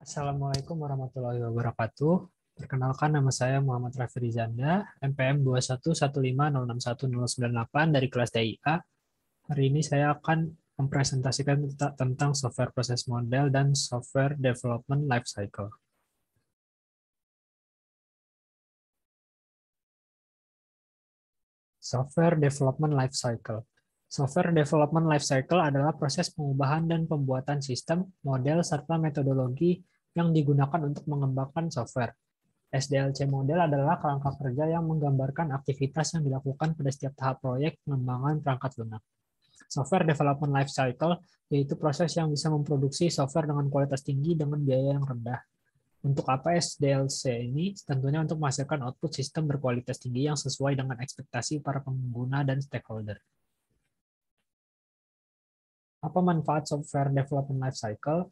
Assalamualaikum warahmatullahi wabarakatuh. Perkenalkan, nama saya Muhammad Rafi Rizanda, NPM 21150610098 dari kelas TIA. Hari ini saya akan mempresentasikan tentang software proses model dan software development lifecycle. Software development lifecycle. Software development lifecycle adalah proses pengubahan dan pembuatan sistem, model, serta metodologi yang digunakan untuk mengembangkan software. SDLC model adalah kerangka kerja yang menggambarkan aktivitas yang dilakukan pada setiap tahap proyek pengembangan perangkat lunak. Software development lifecycle yaitu proses yang bisa memproduksi software dengan kualitas tinggi dengan biaya yang rendah. Untuk apa SDLC ini? Tentunya untuk menghasilkan output sistem berkualitas tinggi yang sesuai dengan ekspektasi para pengguna dan stakeholder. Apa manfaat software development lifecycle?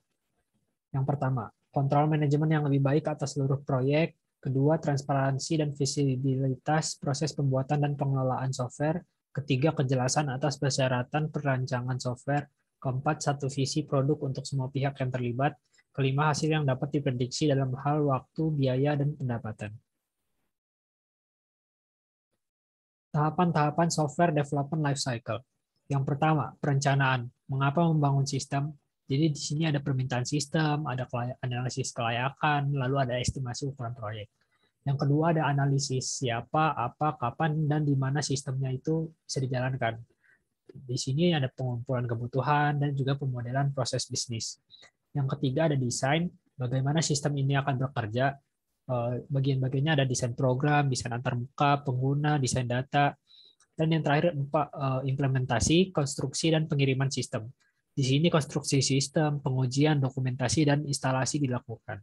Yang pertama, kontrol manajemen yang lebih baik atas seluruh proyek. Kedua, transparansi dan visibilitas proses pembuatan dan pengelolaan software. Ketiga, kejelasan atas persyaratan perancangan software. Keempat, satu visi produk untuk semua pihak yang terlibat. Kelima, hasil yang dapat diprediksi dalam hal waktu, biaya, dan pendapatan. Tahapan-tahapan software development lifecycle. Yang pertama, perencanaan. Mengapa membangun sistem? Jadi di sini ada permintaan sistem, ada analisis kelayakan, lalu ada estimasi ukuran proyek. Yang kedua ada analisis siapa, apa, kapan, dan di mana sistemnya itu bisa dijalankan. Di sini ada pengumpulan kebutuhan dan juga pemodelan proses bisnis. Yang ketiga ada desain, bagaimana sistem ini akan bekerja. Bagian-bagiannya ada desain program, desain antarmuka, pengguna, desain data, dan yang terakhir implementasi, konstruksi, dan pengiriman sistem. Di sini konstruksi sistem, pengujian, dokumentasi, dan instalasi dilakukan.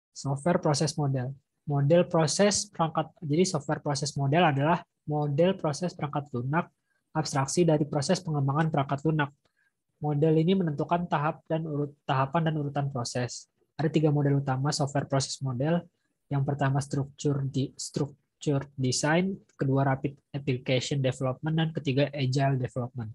Software proses model. Model proses perangkat. Jadi software proses model adalah model proses perangkat lunak, abstraksi dari proses pengembangan perangkat lunak. Model ini menentukan tahapan dan urutan proses. Ada 3 model utama software proses model. Yang pertama structure design, kedua rapid application development, dan ketiga agile development.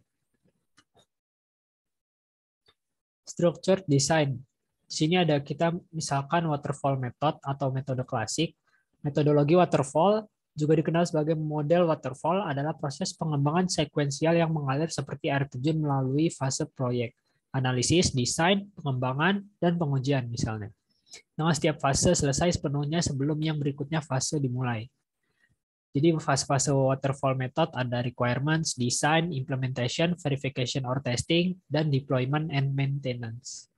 Structure design. Di sini ada kita misalkan waterfall method atau metode klasik. Metodologi waterfall juga dikenal sebagai model waterfall adalah proses pengembangan sekuensial yang mengalir seperti air terjun melalui fase proyek, analisis, desain, pengembangan, dan pengujian misalnya. Dengan setiap fase selesai sepenuhnya sebelum yang berikutnya fase dimulai. Jadi fase-fase waterfall method ada requirements, design, implementation, verification or testing, dan deployment and maintenance.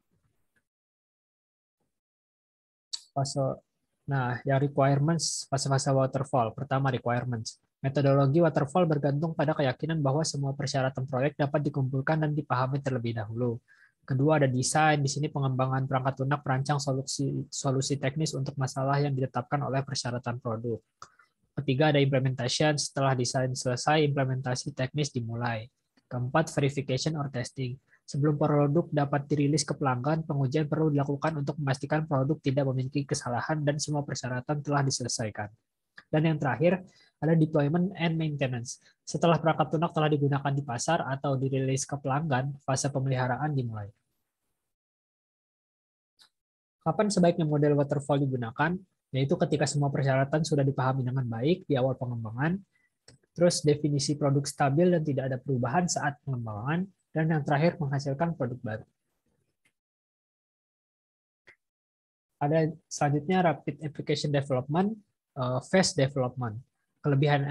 Yang requirements, fase-fase waterfall. Pertama, requirements. Metodologi waterfall bergantung pada keyakinan bahwa semua persyaratan proyek dapat dikumpulkan dan dipahami terlebih dahulu. Kedua, ada desain. Di sini pengembangan perangkat lunak merancang solusi teknis untuk masalah yang ditetapkan oleh persyaratan produk. Ketiga, ada implementation. Setelah desain selesai, implementasi teknis dimulai. Keempat, verification or testing. Sebelum produk dapat dirilis ke pelanggan, pengujian perlu dilakukan untuk memastikan produk tidak memiliki kesalahan dan semua persyaratan telah diselesaikan. Dan yang terakhir, ada deployment and maintenance. Setelah perangkat lunak telah digunakan di pasar atau dirilis ke pelanggan, fase pemeliharaan dimulai. Kapan sebaiknya model waterfall digunakan? Yaitu ketika semua persyaratan sudah dipahami dengan baik di awal pengembangan, terus definisi produk stabil dan tidak ada perubahan saat pengembangan, dan yang terakhir menghasilkan produk baru. Ada selanjutnya rapid application development, fast development. Kelebihan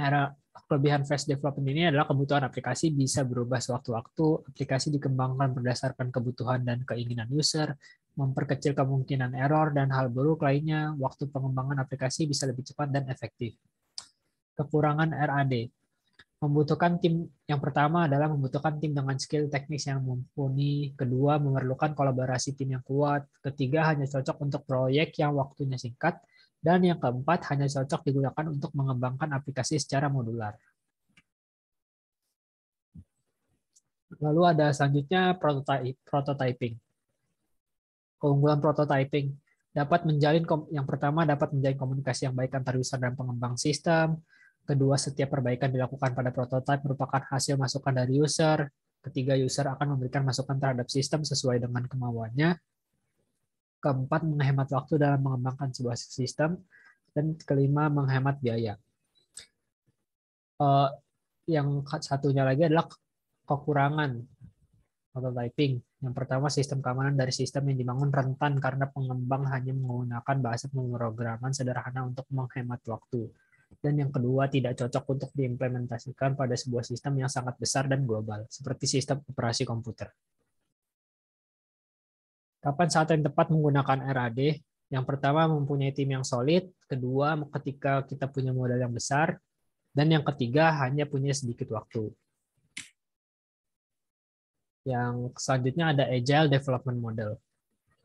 fast development ini adalah kebutuhan aplikasi bisa berubah sewaktu-waktu, aplikasi dikembangkan berdasarkan kebutuhan dan keinginan user, memperkecil kemungkinan error dan hal buruk lainnya, waktu pengembangan aplikasi bisa lebih cepat dan efektif. Kekurangan RAD. Membutuhkan tim yang pertama adalah membutuhkan tim dengan skill teknis yang mumpuni, kedua memerlukan kolaborasi tim yang kuat, ketiga hanya cocok untuk proyek yang waktunya singkat, dan yang keempat hanya cocok digunakan untuk mengembangkan aplikasi secara modular. Lalu ada selanjutnya prototyping. Keunggulan prototyping yang pertama dapat menjalin komunikasi yang baik antar user dan pengembang sistem. Kedua, setiap perbaikan dilakukan pada prototipe merupakan hasil masukan dari user. Ketiga, user akan memberikan masukan terhadap sistem sesuai dengan kemauannya. Keempat, menghemat waktu dalam mengembangkan sebuah sistem. Dan kelima, menghemat biaya. Yang satunya lagi adalah kekurangan prototyping. Yang pertama, sistem keamanan dari sistem yang dibangun rentan karena pengembang hanya menggunakan bahasa pemrograman sederhana untuk menghemat waktu. Dan yang kedua, tidak cocok untuk diimplementasikan pada sebuah sistem yang sangat besar dan global, seperti sistem operasi komputer. Kapan saat yang tepat menggunakan RAD? Yang pertama, mempunyai tim yang solid. Kedua, ketika kita punya modal yang besar. Dan yang ketiga, hanya punya sedikit waktu. Yang selanjutnya ada Agile Development Model.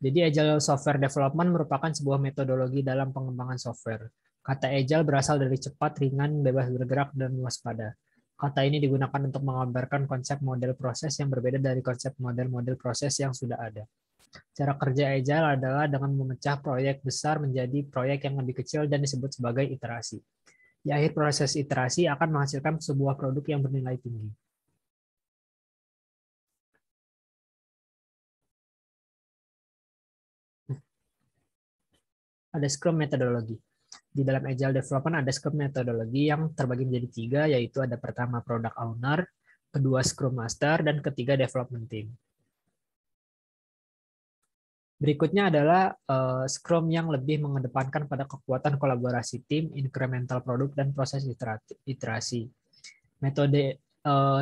Jadi Agile Software Development merupakan sebuah metodologi dalam pengembangan software. Kata Agile berasal dari cepat, ringan, bebas bergerak, dan waspada. Kata ini digunakan untuk menggambarkan konsep model proses yang berbeda dari konsep model-model proses yang sudah ada. Cara kerja Agile adalah dengan memecah proyek besar menjadi proyek yang lebih kecil dan disebut sebagai iterasi. Di akhir proses iterasi akan menghasilkan sebuah produk yang bernilai tinggi. Ada Scrum metodologi. Di dalam Agile Development ada Scrum metodologi yang terbagi menjadi tiga, yaitu ada pertama Product Owner, kedua Scrum Master, dan ketiga Development Team. Berikutnya adalah Scrum yang lebih mengedepankan pada kekuatan kolaborasi tim, incremental produk, dan proses iterasi. Metode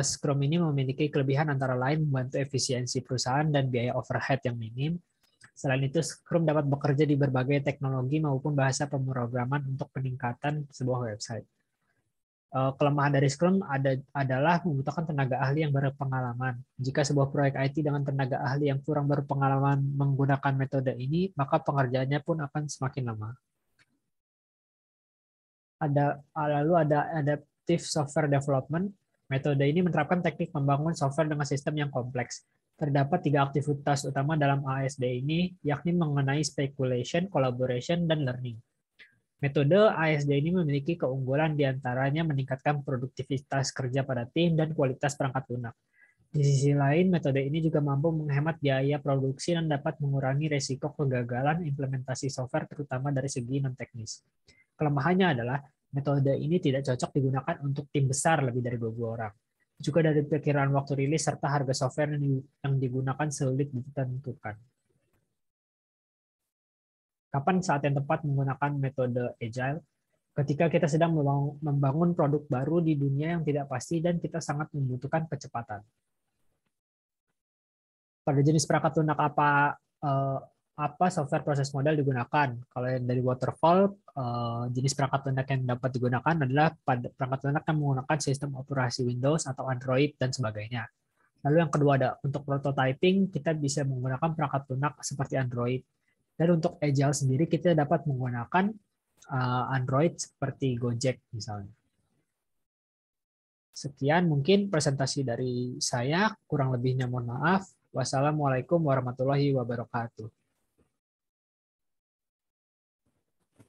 Scrum ini memiliki kelebihan antara lain membantu efisiensi perusahaan dan biaya overhead yang minim. Selain itu, Scrum dapat bekerja di berbagai teknologi maupun bahasa pemrograman untuk peningkatan sebuah website. Kelemahan dari Scrum adalah membutuhkan tenaga ahli yang berpengalaman. Jika sebuah proyek IT dengan tenaga ahli yang kurang berpengalaman menggunakan metode ini, maka pengerjaannya pun akan semakin lama. Lalu ada Adaptive Software Development. Metode ini menerapkan teknik membangun software dengan sistem yang kompleks. Terdapat 3 aktivitas utama dalam ASD ini, yakni mengenai speculation, collaboration, dan learning. Metode ASD ini memiliki keunggulan diantaranya meningkatkan produktivitas kerja pada tim dan kualitas perangkat lunak. Di sisi lain, metode ini juga mampu menghemat biaya produksi dan dapat mengurangi risiko kegagalan implementasi software terutama dari segi non-teknis. Kelemahannya adalah metode ini tidak cocok digunakan untuk tim besar lebih dari 20 orang. Juga dari perkiraan waktu rilis serta harga software yang digunakan sulit ditentukan. Kapan saat yang tepat menggunakan metode Agile? Ketika kita sedang membangun produk baru di dunia yang tidak pasti dan kita sangat membutuhkan kecepatan. Pada jenis perangkat lunak apa software proses model digunakan? Kalau yang dari waterfall, jenis perangkat lunak yang dapat digunakan adalah pada perangkat lunak yang menggunakan sistem operasi Windows atau Android dan sebagainya. Lalu yang kedua ada untuk prototyping, kita bisa menggunakan perangkat lunak seperti Android. Dan untuk Agile sendiri kita dapat menggunakan Android seperti Gojek misalnya. Sekian mungkin presentasi dari saya, kurang lebihnya mohon maaf. Wassalamualaikum warahmatullahi wabarakatuh.